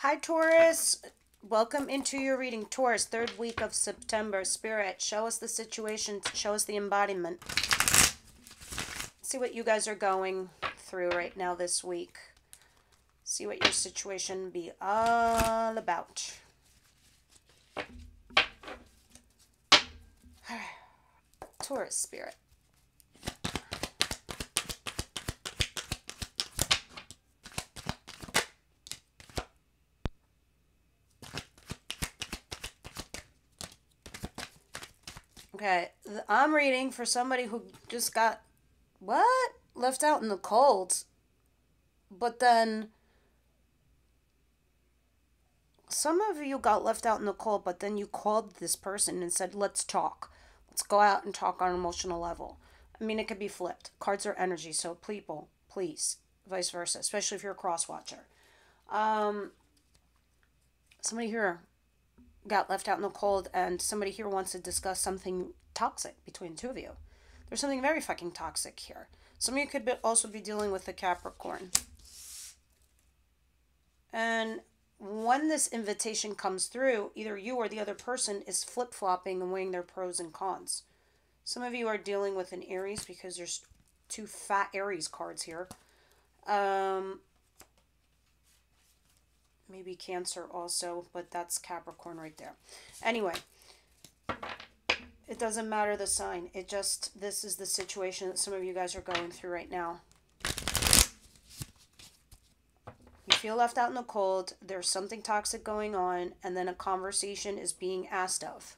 Hi, Taurus. Welcome into your reading, Taurus. Third week of September. Spirit, show us the situation. Show us the embodiment. See what you guys are going through right now this week. See what your situation be all about. Taurus, Spirit. Okay, I'm reading for somebody who just got, what? Left out in the cold. But then, some of you got left out in the cold, but then you called this person and said, let's talk. Let's go out and talk on an emotional level. I mean, it could be flipped. Cards are energy, so people, please, vice versa, especially if you're a cross watcher. Somebody here got left out in the cold, and somebody here wants to discuss something toxic between the two of you. There's something very fucking toxic here. Some of you could also be dealing with the Capricorn. And when this invitation comes through, either you or the other person is flip-flopping and weighing their pros and cons. Some of you are dealing with an Aries because there's two fat Aries cards here. Maybe Cancer also, but that's Capricorn right there. Anyway, it doesn't matter the sign. This is the situation that some of you guys are going through right now. You feel left out in the cold. There's something toxic going on, and then a conversation is being asked of.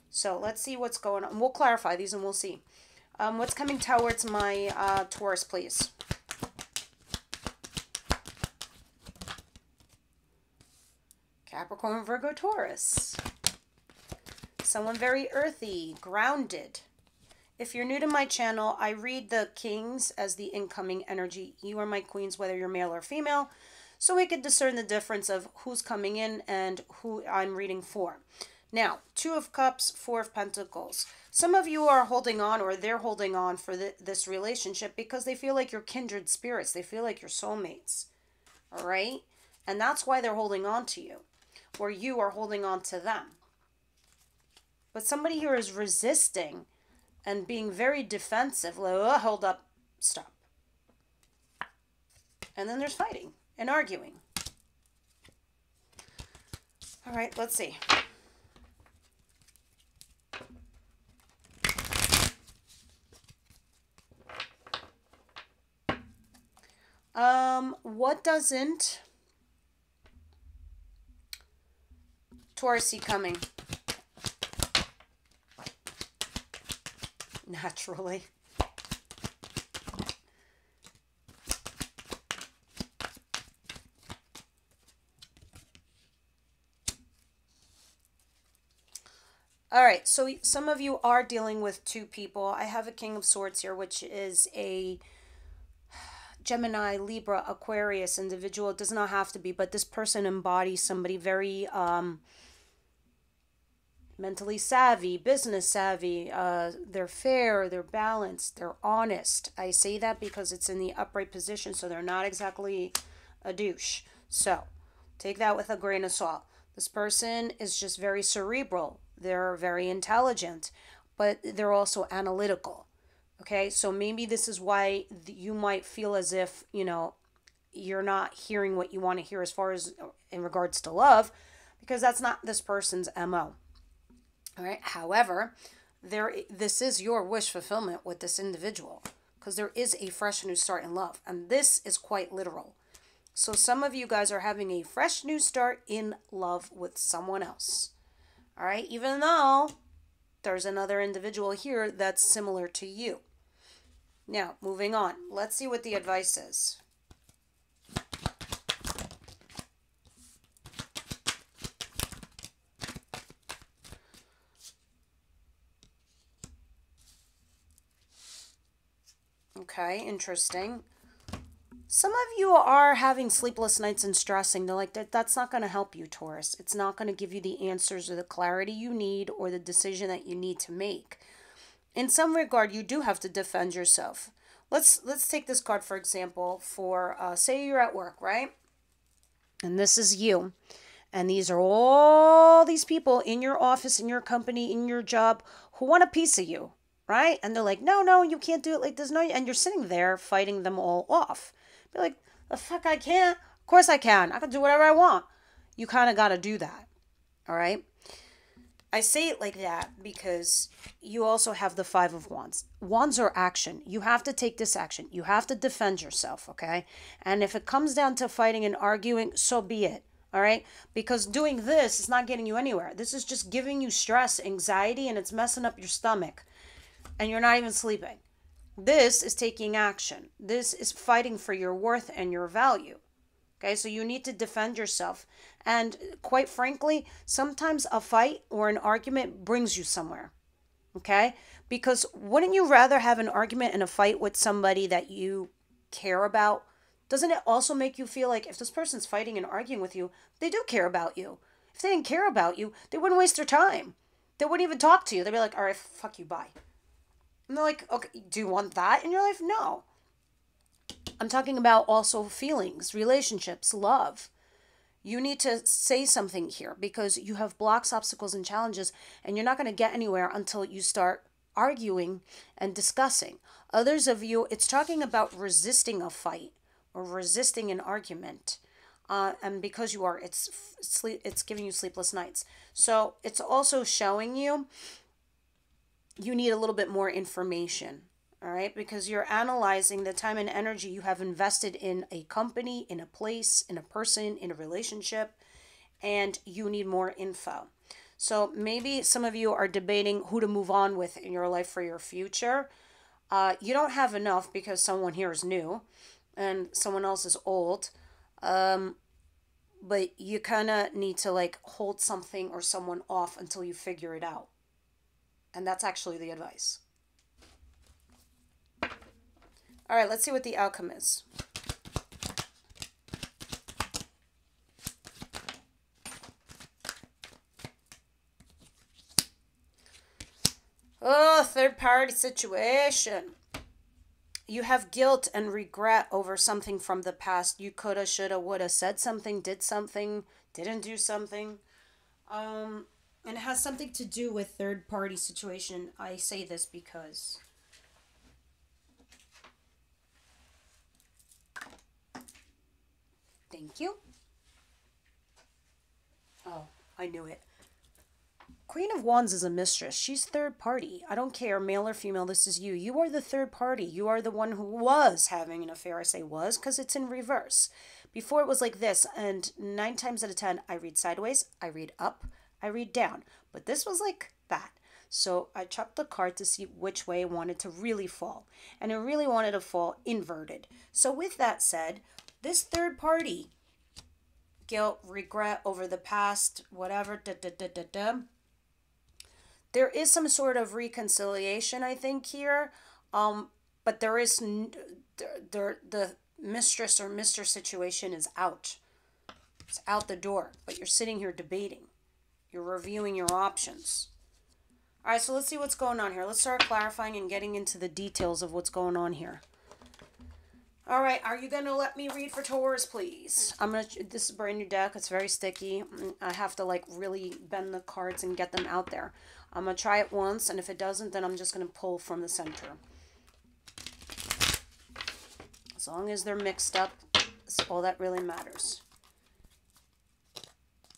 So let's see what's going on. We'll clarify these and we'll see. What's coming towards my Taurus, please? Capricorn, Virgo, Taurus. Someone very earthy, grounded. If you're new to my channel, I read the kings as the incoming energy. You are my queens, whether you're male or female, so we could discern the difference of who's coming in and who I'm reading for. Now, Two of Cups, Four of Pentacles. Some of you are holding on, or they're holding on for this relationship because they feel like you're kindred spirits. They feel like you're soulmates. All right? And that's why they're holding on to you, or you are holding on to them. But somebody here is resisting and being very defensive. Like, oh, hold up, stop. And then there's fighting and arguing. All right, let's see. What doesn't Taurus see coming? Naturally. All right, so some of you are dealing with two people. I have a King of Swords here, which is a Gemini, Libra, Aquarius individual. It does not have to be, but this person embodies somebody very mentally savvy, business savvy. They're fair, they're balanced, they're honest. I say that because it's in the upright position, so they're not exactly a douche. So take that with a grain of salt. This person is just very cerebral. They're very intelligent, but they're also analytical. Okay, so maybe this is why you might feel as if, you're not hearing what you want to hear as far as in regards to love, because that's not this person's MO. All right. However, this is your wish fulfillment with this individual, because there is a fresh new start in love, and this is quite literal. So some of you guys are having a fresh new start in love with someone else. All right. Even though there's another individual here that's similar to you. Now, moving on. Let's see what the advice is. Okay, interesting. Some of you are having sleepless nights and stressing. They're like, that's not going to help you, Taurus. It's not going to give you the answers or the clarity you need or the decision that you need to make. In some regard, you do have to defend yourself. Let's take this card, for example, for, say you're at work, right? And this is you. And these are all these people in your office, in your company, in your job who want a piece of you, right? And they're like, no, no, you can't do it like this. No, and you're sitting there fighting them all off. Be like, the fuck I can't? Of course I can. I can do whatever I want. You kind of got to do that. All right. I say it like that because you also have the Five of Wands. Wands are action. You have to take this action. You have to defend yourself, okay? And if it comes down to fighting and arguing, so be it, all right? Because doing this is not getting you anywhere. This is just giving you stress, anxiety, and it's messing up your stomach. And you're not even sleeping. This is taking action. This is fighting for your worth and your value. Okay, so you need to defend yourself. And quite frankly, sometimes a fight or an argument brings you somewhere. Okay? Because wouldn't you rather have an argument and a fight with somebody that you care about? Doesn't it also make you feel like if this person's fighting and arguing with you, they do care about you? If they didn't care about you, they wouldn't waste their time. They wouldn't even talk to you. They'd be like, all right, fuck you, bye. And they're like, okay, do you want that in your life? No. I'm talking about also feelings, relationships, love. You need to say something here because you have blocks, obstacles, and challenges, and you're not going to get anywhere until you start arguing and discussing. Others of you, it's talking about resisting a fight or resisting an argument. And because you are, it's giving you sleepless nights. So it's also showing you need a little bit more information. All right, because you're analyzing the time and energy you have invested in a company, in a place, in a person, in a relationship, and you need more info. So maybe some of you are debating who to move on with in your life for your future. You don't have enough because someone here is new and someone else is old. But you kind of need to like hold something or someone off until you figure it out. And that's actually the advice. All right, let's see what the outcome is. Oh, third party situation. You have guilt and regret over something from the past. You coulda, shoulda, woulda, said something, did something, didn't do something. And it has something to do with third party situation. I say this because thank you. Oh, I knew it. Queen of Wands is a mistress. She's third party. I don't care, male or female, this is you. You are the third party. You are the one who was having an affair. I say was because it's in reverse. Before it was like this, and 9 times out of 10, I read sideways, I read up, I read down. But this was like that. So I chopped the card to see which way I wanted to really fall. And it really wanted to fall inverted. So with that said, this third party, guilt, regret over the past, whatever, there is some sort of reconciliation, I think, here. But there is the mistress or mister situation is out. It's out the door. But you're sitting here debating. You're reviewing your options. All right, so let's see what's going on here. Let's start clarifying and getting into the details of what's going on here. All right, are you going to let me read for Taurus, please? This is a brand new deck. It's very sticky. I have to like really bend the cards and get them out there. I'm going to try it once, and if it doesn't, then I'm just going to pull from the center. As long as they're mixed up, that's all that really matters.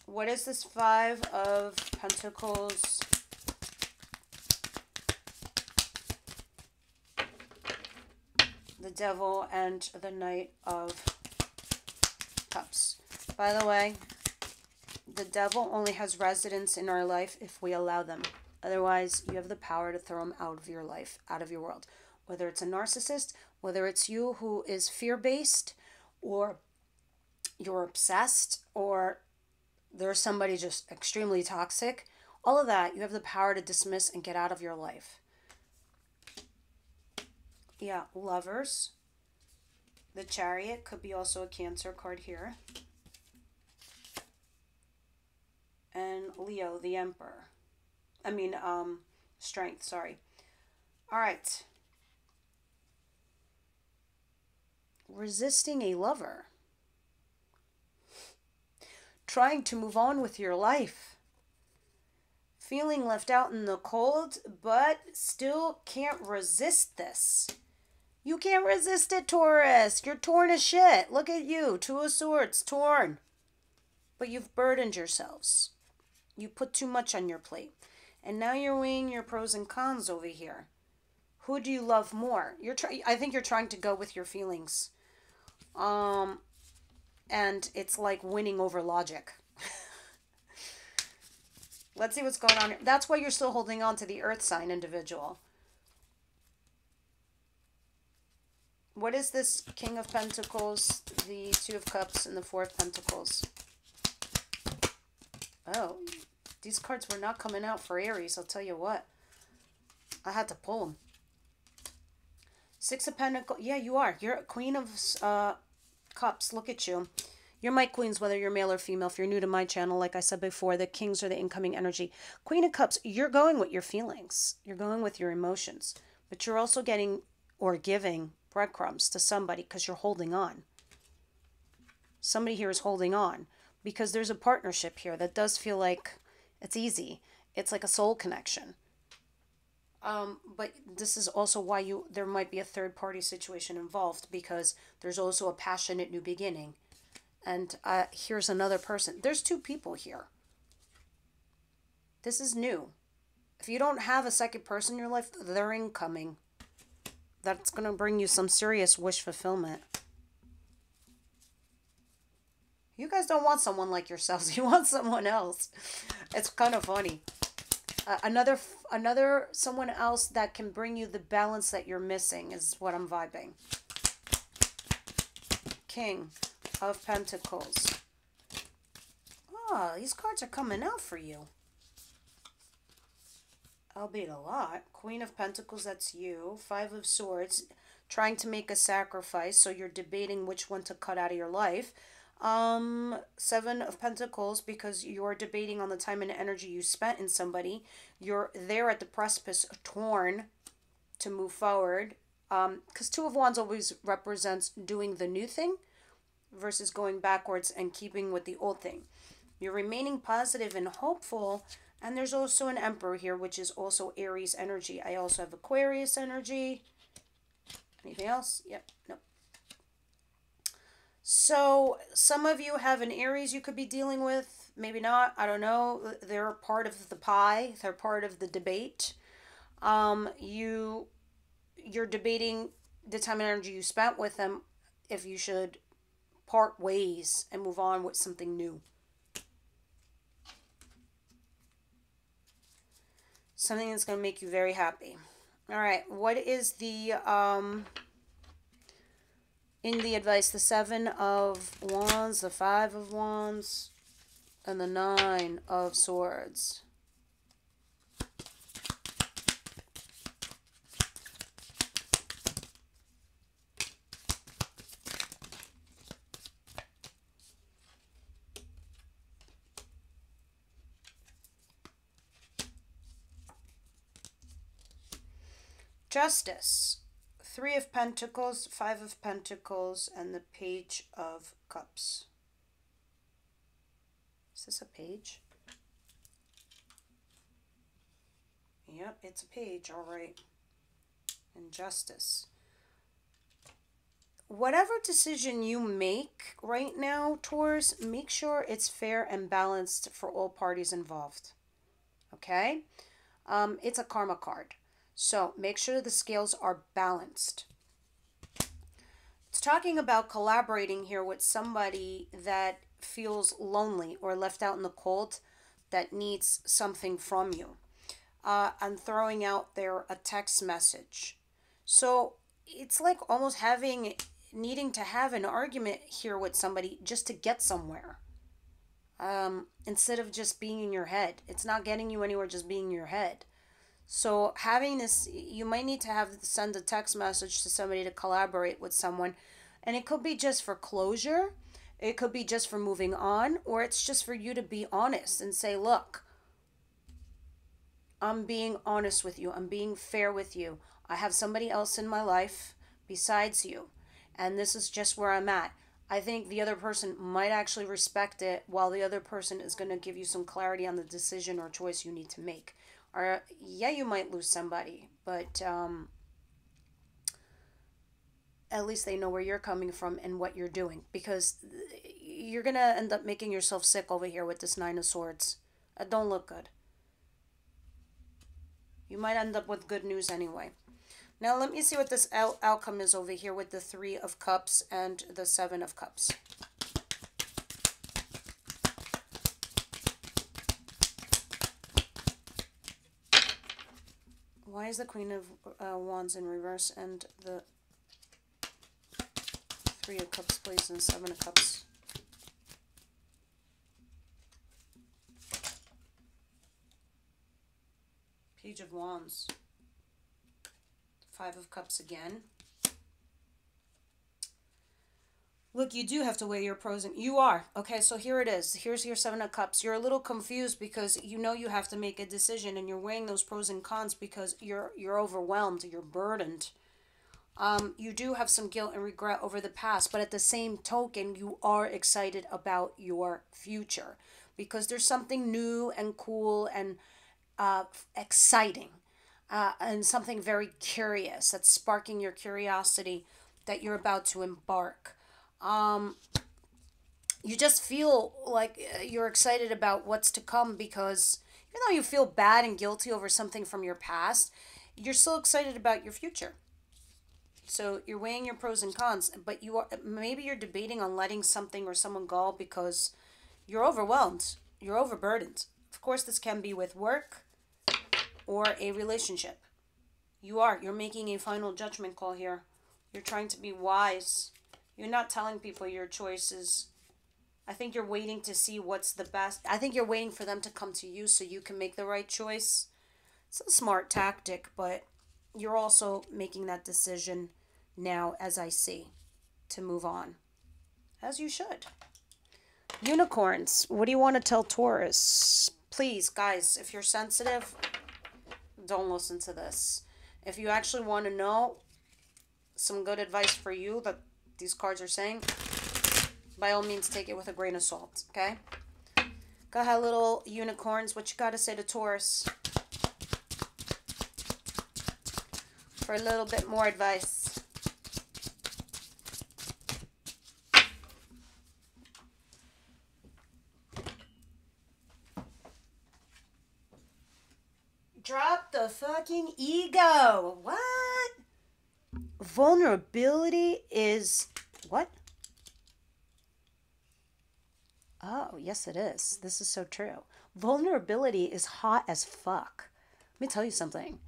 What is this Five of Pentacles? The Devil and the Knight of Cups. By the way, the devil only has residence in our life if we allow them. Otherwise, you have the power to throw them out of your life, out of your world. Whether it's a narcissist, whether it's you who is fear-based, or you're obsessed, or there's somebody just extremely toxic, all of that, you have the power to dismiss and get out of your life. Yeah, Lovers. The Chariot could be also a Cancer card here. And Leo, the Emperor. Strength, sorry. All right. Resisting a lover. trying to move on with your life. Feeling left out in the cold, but still can't resist this. You can't resist it, Taurus. You're torn as shit. Look at you. Two of Swords, torn. But you've burdened yourselves. You put too much on your plate. And now you're weighing your pros and cons over here. Who do you love more? I think you're trying to go with your feelings. And it's like winning over logic. Let's see what's going on here. That's why you're still holding on to the earth sign individual. What is this King of Pentacles, the Two of Cups, and the Four of Pentacles? Oh, these cards were not coming out for Aries, I'll tell you what. I had to pull them. Six of Pentacles. Yeah, you are. You're a Queen of Cups. Look at you. You're my queens, whether you're male or female. If you're new to my channel, like I said before, the kings are the incoming energy. Queen of Cups, you're going with your feelings. You're going with your emotions. But you're also getting or giving breadcrumbs to somebody because you're holding on. Somebody here is holding on because there's a partnership here that does feel like it's easy. It's like a soul connection. But this is also why there might be a third party situation involved, because there's also a passionate new beginning. And here's another person. There's two people here. This is new. If you don't have a second person in your life, they're incoming. That's going to bring you some serious wish fulfillment. You guys don't want someone like yourselves. You want someone else. It's kind of funny. Another someone else that can bring you the balance that you're missing is what I'm vibing. King of Pentacles. Oh, these cards are coming out for you. Albeit a lot. Queen of Pentacles, that's you. Five of Swords, trying to make a sacrifice, so you're debating which one to cut out of your life. Seven of Pentacles, because you're debating on the time and energy you spent in somebody. You're there at the precipice, torn to move forward. Because Two of Wands always represents doing the new thing versus going backwards and keeping with the old thing. You're remaining positive and hopeful. And there's also an Emperor here, which is also Aries energy. I also have Aquarius energy. Anything else? Yep. Nope. So some of you have an Aries you could be dealing with. Maybe not. I don't know. They're part of the pie. They're part of the debate. You're debating the time and energy you spent with them, if you should part ways and move on with something new. Something that's going to make you very happy. All right. What is the, in the advice, the Seven of Wands, the Five of Wands, and the Nine of Swords? Justice. Three of Pentacles, Five of Pentacles, and the Page of Cups. Is this a page? Yep, it's a page, all right. And Justice. Whatever decision you make right now, Taurus, make sure it's fair and balanced for all parties involved. Okay? It's a karma card. So make sure the scales are balanced. It's talking about collaborating here with somebody that feels lonely or left out in the cold, that needs something from you. And throwing out there a text message. So it's like almost needing to have an argument here with somebody just to get somewhere. Instead of just being in your head. It's not getting you anywhere, just being in your head. So having this, you might need to send a text message to somebody to collaborate with someone. And it could be just for closure. It could be just for moving on. Or it's just for you to be honest and say, look, I'm being honest with you. I'm being fair with you. I have somebody else in my life besides you. And this is just where I'm at. I think the other person might actually respect it, while the other person is going to give you some clarity on the decision or choice you need to make. Or, yeah, you might lose somebody, but at least they know where you're coming from and what you're doing, because you're going to end up making yourself sick over here with this Nine of Swords. It don't look good. You might end up with good news anyway. Now let me see what this outcome is over here with the Three of Cups and the Seven of Cups. Why is the Queen of Wands in reverse and the Three of Cups placed in Seven of Cups? Page of Wands. Five of Cups again. Look, you do have to weigh your pros and you are. Okay, so here it is. Here's your Seven of Cups. You're a little confused because you know you have to make a decision and you're weighing those pros and cons because you're overwhelmed, you're burdened. You do have some guilt and regret over the past, but at the same token, you are excited about your future because there's something new and cool and exciting. And something very curious that's sparking your curiosity that you're about to embark. You just feel like you're excited about what's to come because even though you feel bad and guilty over something from your past, you're still excited about your future. So you're weighing your pros and cons, but maybe you're debating on letting something or someone go because you're overwhelmed, you're overburdened. Of course, this can be with work or a relationship. You're making a final judgment call here. You're trying to be wise. You're not telling people your choices. I think you're waiting to see what's the best. I think you're waiting for them to come to you so you can make the right choice. It's a smart tactic, but you're also making that decision now, as I see, to move on. As you should. Unicorns, what do you want to tell Taurus? Please, guys, if you're sensitive, don't listen to this. If you actually want to know some good advice for you that these cards are saying, by all means, take it with a grain of salt, okay? Go ahead, little unicorns. What you got to say to Taurus? For a little bit more advice. Drop the fucking ego. What? Vulnerability is what? Oh, yes it is. This is so true. Vulnerability is hot as fuck. Let me tell you something.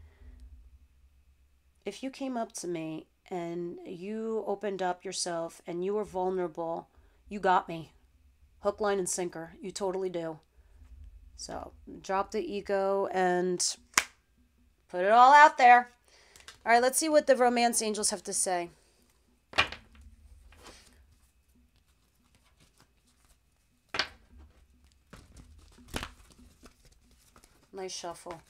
If you came up to me and you opened up yourself and you were vulnerable, you got me. Hook, line, and sinker. You totally do. So drop the ego and put it all out there. All right, let's see what the romance angels have to say. Nice shuffle.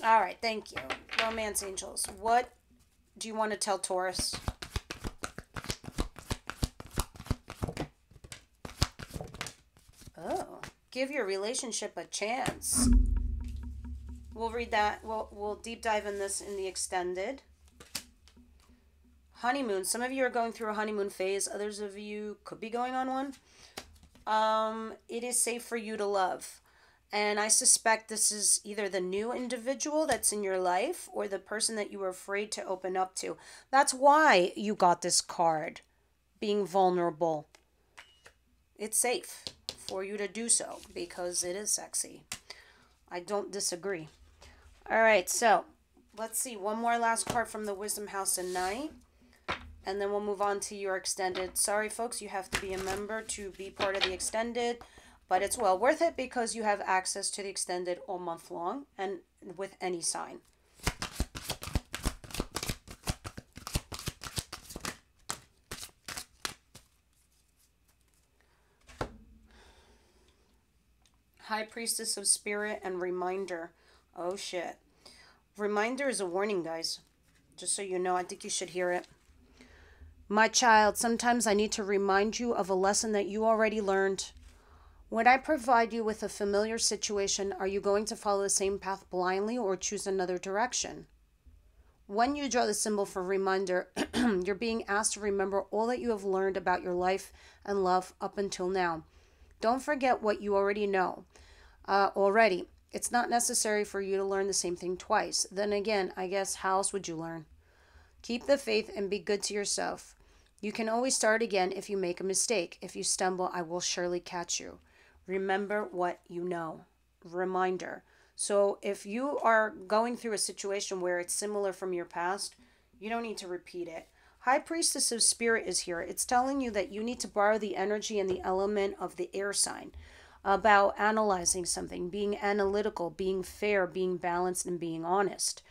All right, thank you. Romance angels, what do you want to tell Taurus? Oh, give your relationship a chance. We'll read that. We'll deep dive in this in the extended. Honeymoon. Some of you are going through a honeymoon phase. Others of you could be going on one. It is safe for you to love. And I suspect this is either the new individual that's in your life or the person that you were afraid to open up to. That's why you got this card. Being vulnerable. It's safe for you to do so because it is sexy. I don't disagree. All right, so let's see. One more last card from the Wisdom House at night. And then we'll move on to your extended. Sorry, folks, you have to be a member to be part of the extended. But it's well worth it because you have access to the extended all month long and with any sign. High Priestess of Spirit and Reminder. Oh, shit. reminder is a warning, guys. Just so you know, I think you should hear it. My child, sometimes I need to remind you of a lesson that you already learned. When I provide you with a familiar situation, are you going to follow the same path blindly or choose another direction? When you draw the symbol for reminder, you're being asked to remember all that you have learned about your life and love up until now. Don't forget what you already know. Already. It's not necessary for you to learn the same thing twice. Then again, I guess how else would you learn? Keep the faith and be good to yourself. You can always start again if you make a mistake. If you stumble, I will surely catch you. Remember what you know. Reminder. So if you are going through a situation where it's similar from your past, you don't need to repeat it. High Priestess of Spirit is here. It's telling you that you need to borrow the energy and the element of the air sign about analyzing something, being analytical, being fair, being balanced, and being honest.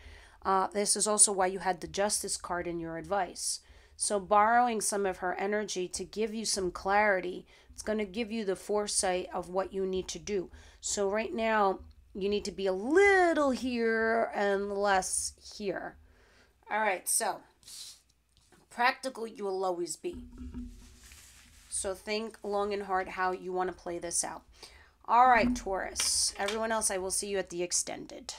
This is also why you had the Justice card in your advice. So borrowing some of her energy to give you some clarity, it's going to give you the foresight of what you need to do. So right now, you need to be a little here and less here. All right, so practical you will always be. So think long and hard how you want to play this out. All right, Taurus. Everyone else, I will see you at the extended.